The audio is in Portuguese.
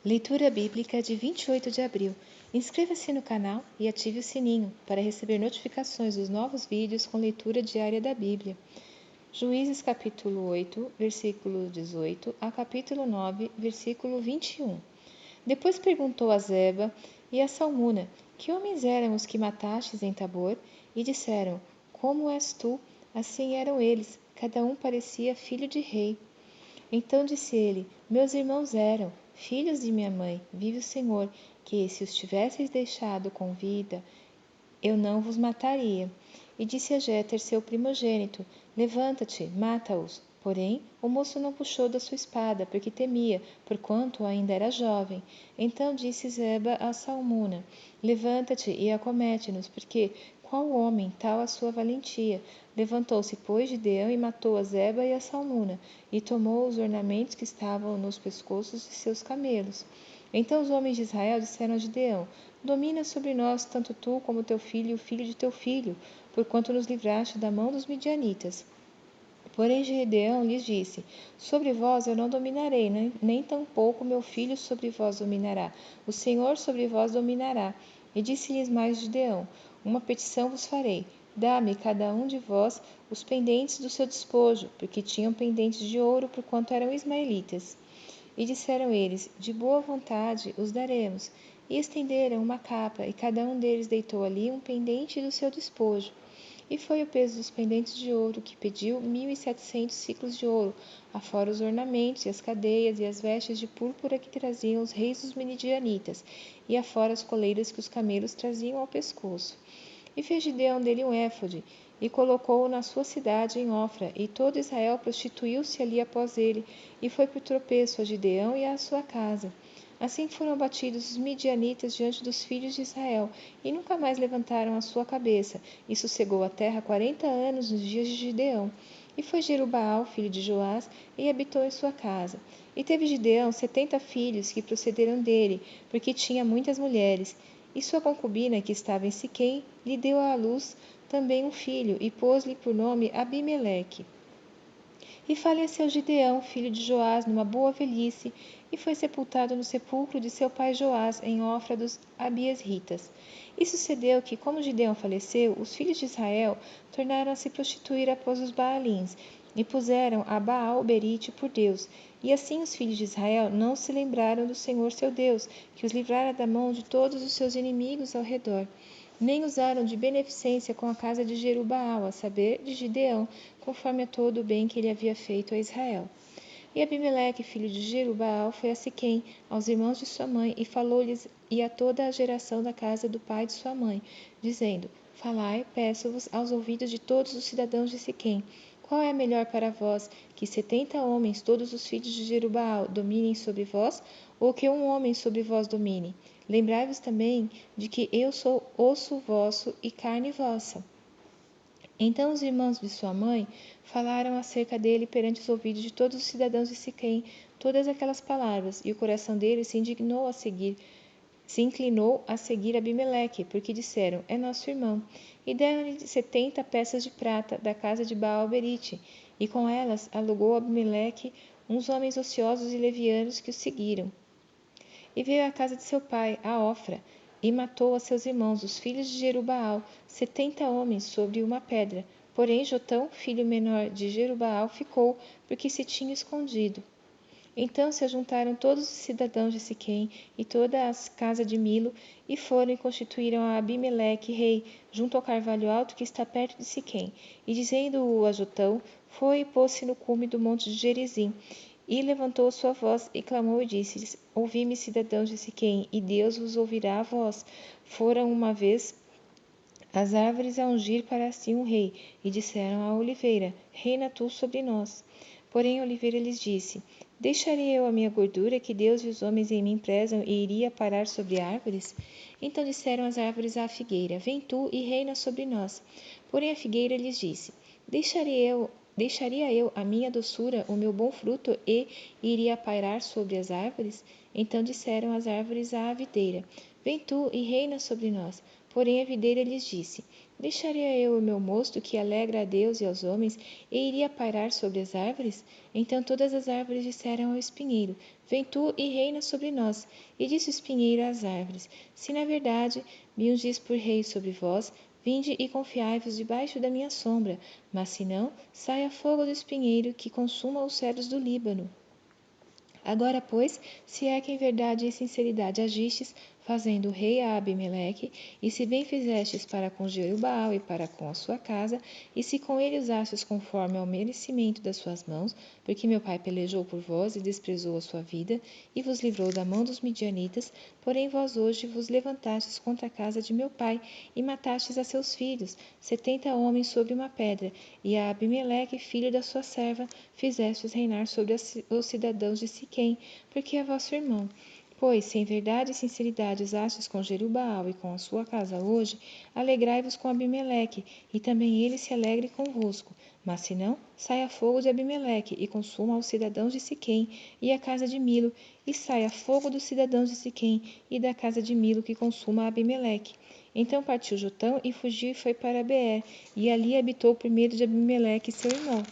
Leitura Bíblica de 28 de abril. Inscreva-se no canal e ative o sininho para receber notificações dos novos vídeos com leitura diária da Bíblia. Juízes capítulo 8, versículo 18 a capítulo 9, versículo 21. Depois perguntou a Zeba e a Salmuna: Que homens eram os que matastes em Tabor? E disseram: Como és tu? Assim eram eles, cada um parecia filho de rei. Então disse ele: Meus irmãos eram filhos de minha mãe. Vive o Senhor, que se os tivesseis deixado com vida, eu não vos mataria. E disse a Jéter, seu primogênito: Levanta-te, mata-os. Porém, o moço não puxou da sua espada, porque temia, porquanto ainda era jovem. Então disse Zeba a Salmuna: Levanta-te e acomete-nos, porque qual homem, tal a sua valentia? Levantou-se, pois, Gideão e matou a Zeba e a Salmuna, e tomou os ornamentos que estavam nos pescoços de seus camelos. Então os homens de Israel disseram a Gideão: Domina sobre nós tanto tu como teu filho e o filho de teu filho, porquanto nos livraste da mão dos midianitas. Porém Gideão lhes disse: Sobre vós eu não dominarei, nem tampouco meu filho sobre vós dominará. O Senhor sobre vós dominará. E disse-lhes mais Gideão: Uma petição vos farei. Dá-me cada um de vós os pendentes do seu despojo, porque tinham pendentes de ouro, porquanto eram ismaelitas. E disseram eles: De boa vontade os daremos. E estenderam uma capa, e cada um deles deitou ali um pendente do seu despojo. E foi o peso dos pendentes de ouro, que pediu 1.700 siclos de ouro, afora os ornamentos, e as cadeias, e as vestes de púrpura que traziam os reis dos midianitas, e afora as coleiras que os camelos traziam ao pescoço. E fez Gideão dele um éfode, e colocou-o na sua cidade em Ofra, e todo Israel prostituiu-se ali após ele, e foi por tropeço a Gideão e à sua casa. Assim foram abatidos os midianitas diante dos filhos de Israel, e nunca mais levantaram a sua cabeça, e sossegou a terra 40 anos nos dias de Gideão. E foi Jerubaal, filho de Joás, e habitou em sua casa. E teve Gideão 70 filhos que procederam dele, porque tinha muitas mulheres. E sua concubina, que estava em Siquém, lhe deu à luz também um filho, e pôs-lhe por nome Abimeleque. E faleceu Gideão, filho de Joás, numa boa velhice, e foi sepultado no sepulcro de seu pai Joás, em Ofra dos Abiesritas. E sucedeu que, como Gideão faleceu, os filhos de Israel tornaram a se prostituir após os Baalins, e puseram a Baal-berite por Deus. E assim os filhos de Israel não se lembraram do Senhor seu Deus, que os livrara da mão de todos os seus inimigos ao redor. Nem usaram de beneficência com a casa de Jerubaal, a saber, de Gideão, conforme a todo o bem que ele havia feito a Israel. E Abimeleque, filho de Jerubaal, foi a Siquém, aos irmãos de sua mãe, e falou-lhes e a toda a geração da casa do pai de sua mãe, dizendo: Falai, peço-vos, aos ouvidos de todos os cidadãos de Siquém, qual é melhor para vós, que 70 homens, todos os filhos de Jerubaal, dominem sobre vós, ou que um homem sobre vós domine? Lembrai-vos também de que eu sou osso vosso e carne vossa. Então os irmãos de sua mãe falaram acerca dele perante os ouvidos de todos os cidadãos de Siquém todas aquelas palavras, e o coração deles se inclinou a seguir Abimeleque, porque disseram: É nosso irmão. E deram-lhe 70 peças de prata da casa de Baal-berite, e com elas alugou Abimeleque uns homens ociosos e levianos que o seguiram. E veio à casa de seu pai, a Ofra, e matou a seus irmãos, os filhos de Jerubaal, 70 homens sobre uma pedra. Porém Jotão, filho menor de Jerubaal, ficou, porque se tinha escondido. Então se ajuntaram todos os cidadãos de Siquém e toda a casa de Milo, e foram e constituíram a Abimeleque rei, junto ao carvalho alto que está perto de Siquém. E dizendo-o a Jotão, foi e pôs-se no cume do monte de Gerizim. E levantou sua voz e clamou e disse-lhes: Ouvi-me, cidadãos de Siquém, e Deus vos ouvirá a vós. Foram uma vez as árvores a ungir para si um rei, e disseram à oliveira: Reina tu sobre nós. Porém a oliveira lhes disse: Deixarei eu a minha gordura, que Deus e os homens em mim prezam, e iria parar sobre árvores? Então disseram as árvores à figueira: Vem tu e reina sobre nós. Porém a figueira lhes disse: Deixaria eu a minha doçura, o meu bom fruto, e iria pairar sobre as árvores? Então disseram as árvores à videira: Vem tu e reina sobre nós. Porém a videira lhes disse: Deixaria eu o meu mosto, que alegra a Deus e aos homens, e iria pairar sobre as árvores? Então todas as árvores disseram ao espinheiro: Vem tu e reina sobre nós. E disse o espinheiro às árvores: Se na verdade me ungis por rei sobre vós, vinde e confiai-vos debaixo da minha sombra. Mas se não, saia fogo do espinheiro, que consuma os cedros do Líbano. Agora, pois, se é que em verdade e sinceridade agistes, fazendo o rei a Abimeleque, e se bem fizestes para com Jerubbaal e para com a sua casa, e se com ele usastes conforme ao merecimento das suas mãos, porque meu pai pelejou por vós e desprezou a sua vida, e vos livrou da mão dos midianitas, porém vós hoje vos levantastes contra a casa de meu pai, e matastes a seus filhos, 70 homens sobre uma pedra, e a Abimeleque, filho da sua serva, fizestes reinar sobre os cidadãos de Siquém, porque é vosso irmão. Pois, se em verdade e sinceridade usastes com Jerubbaal e com a sua casa hoje, alegrai-vos com Abimeleque, e também ele se alegre convosco. Mas se não, saia fogo de Abimeleque, e consuma os cidadãos de Siquém, e a casa de Milo, e saia fogo dos cidadãos de Siquém, e da casa de Milo, que consuma Abimeleque. Então partiu Jotão, e fugiu e foi para Beer, e ali habitou por medo de Abimeleque seu irmão.